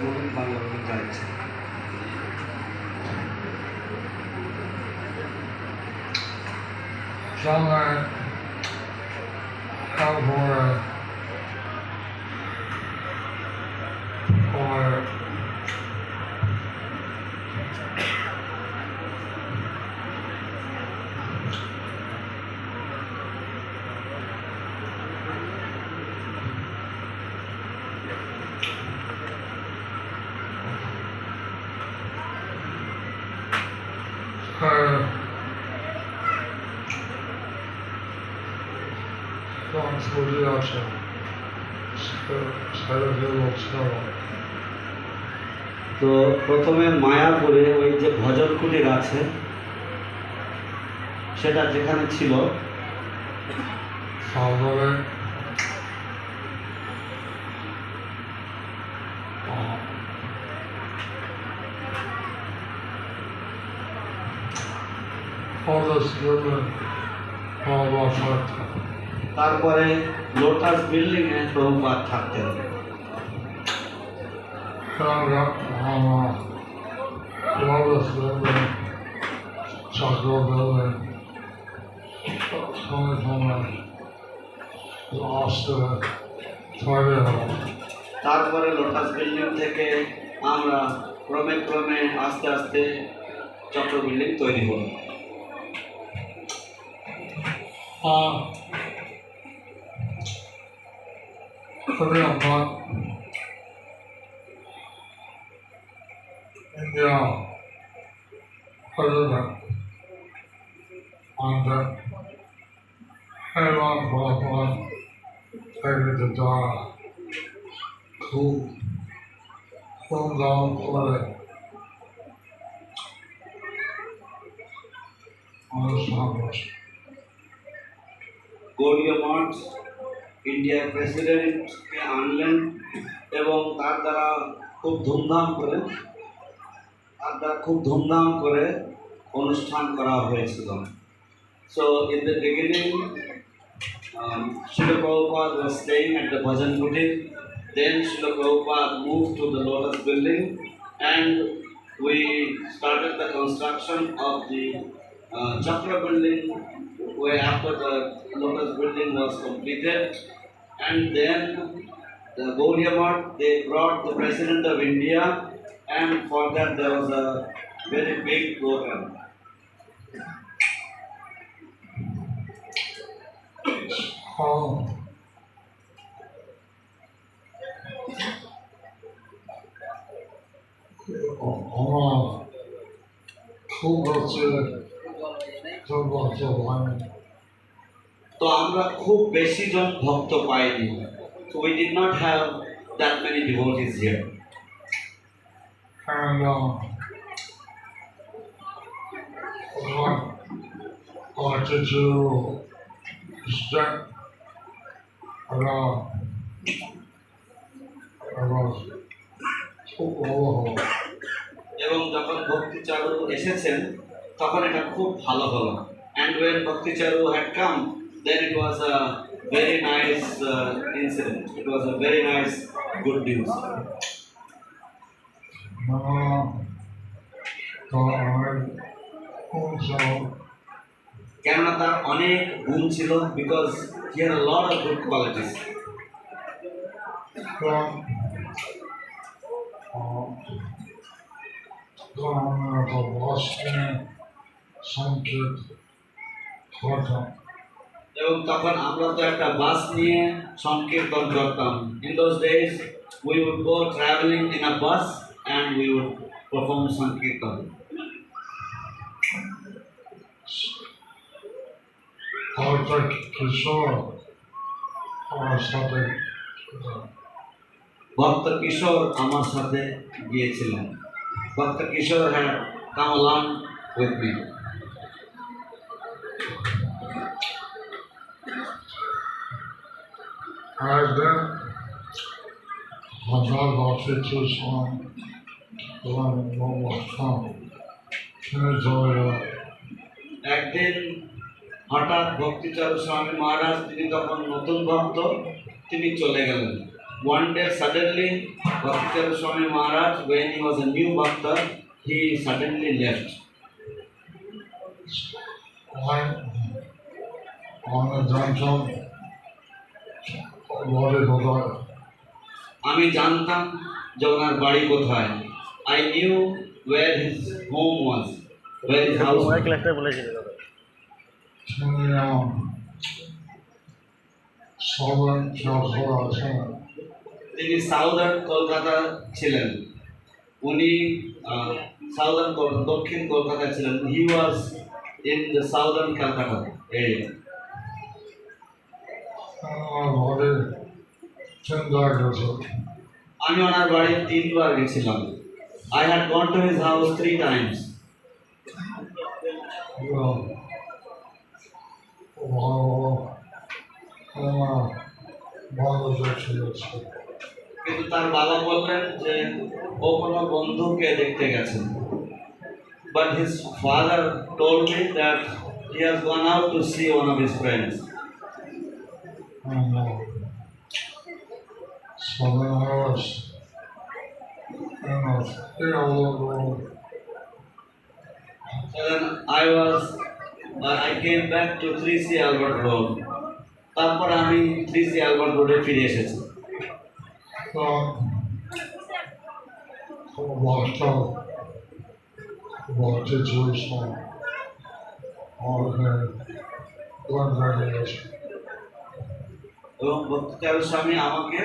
বলুন বাংলা বলুন যা ইচ্ছে। Somewhere California or সংস্কৃতি আছে সেটা হচ্ছে তো প্রথমে মায়াপুরে ওই যে ভজন কুটির আছে সেটা যেখানে ছিল তারপরে তারপরে লোটাস বিল্ডিং এ প্রভুপাদ থাকতেন। তারপরে লোটাস বিল্ডিং থেকে আমরা ক্রমে ক্রমে আস্তে আস্তে চক্র বিল্ডিং তৈরি হলো। India president under Haywan Bhagwan Heritage who from down play on the Sambas. গৌড়ীয় মঠ ইন্ডিয়ার প্রেসিডেন্টকে আনলেন এবং তার দ্বারা খুব ধুমধাম করে অনুষ্ঠান করা হয়েছিল। So in the beginning, Srila Prabhupada was staying at the Bhajan Kutir. Then Srila Prabhupada moved to the Lotus building and we started the construction of the Chakra building, where after the Lotus building was completed, and then the Gaudiya Math, they brought the President of India, and for that there was a very big program. তো আমরা খুব বেশি জন ভক্ত পাইনি। So we did not have that many devotees here. And I wanted to step around এবং যখন ভক্তিচারু এসেছেন তখন এটা খুব ভালো হলো। And when Bhakticharu had come, then it was a very nice incident. It was a very nice good news. কেননা তার অনেক গুণ ছিল, because he had a lot of good qualities. এবং তখন আমরা তো একটা বাস নিয়ে সংকীর্তন করতাম। In those days we would go traveling in a bus and we would perform sankirtan. ভক্ত কিশোর আমার সাথে গিয়েছিলেন। ভক্ত কিশোর had come along with me. I've been Hazard officers on the একদিন হঠাৎ ভক্তিচারু স্বামী মহারাজ, তিনি তখন নতুন ভক্ত, তিনি চলে গেলেন। one day suddenly Bhakti Swami Maharaj, when he was a new bhakta, he suddenly left. On the junction, what is the আমি জানতাম যে ওনার বাড়ি কোথায়। I knew where his home was, where his house was. Southern Calcutta, তিনি southern Kolkata ছিলেন। উনি southern দক্ষিণ কলকাতা ছিলেন। He was in the southern Calcutta area. আমি ওনার বাড়ি 3 বার গেছিলাম। I had gone to his house 3 times. কিন্তু তার বাবা বললেন যে ও কোনো বন্ধুকে দেখতে গেছেন। But his father told me that he has gone out to see one of his friends. So then I was So then I came back to 3C Albert Road. তারপর আমি 3C Albert Road এ ফিরে এসেছি। এবং ভক্তি স্বামী আমাকে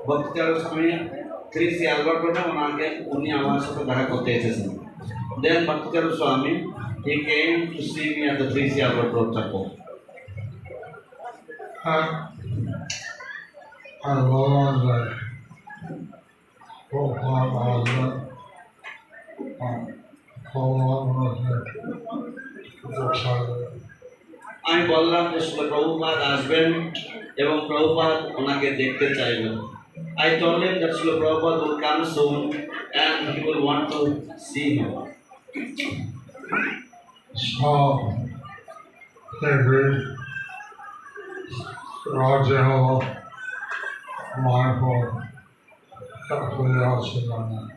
ভক্তি স্বামী 3C Albert Road উনি আমার সাথে দেখা করতে এসেছেন। Then Bhakti Swami, he came to see me at the 3C Albert Road temple. I realized that Prabhupada আমি বললাম যে প্রভুপাদ আসবেন এবং প্রভুপাদ ওনাকে দেখতে চাইবেন। I told him that Srila Prabhupada will come soon and he will want to see him. So they read Raja mindful, everybody else is on that.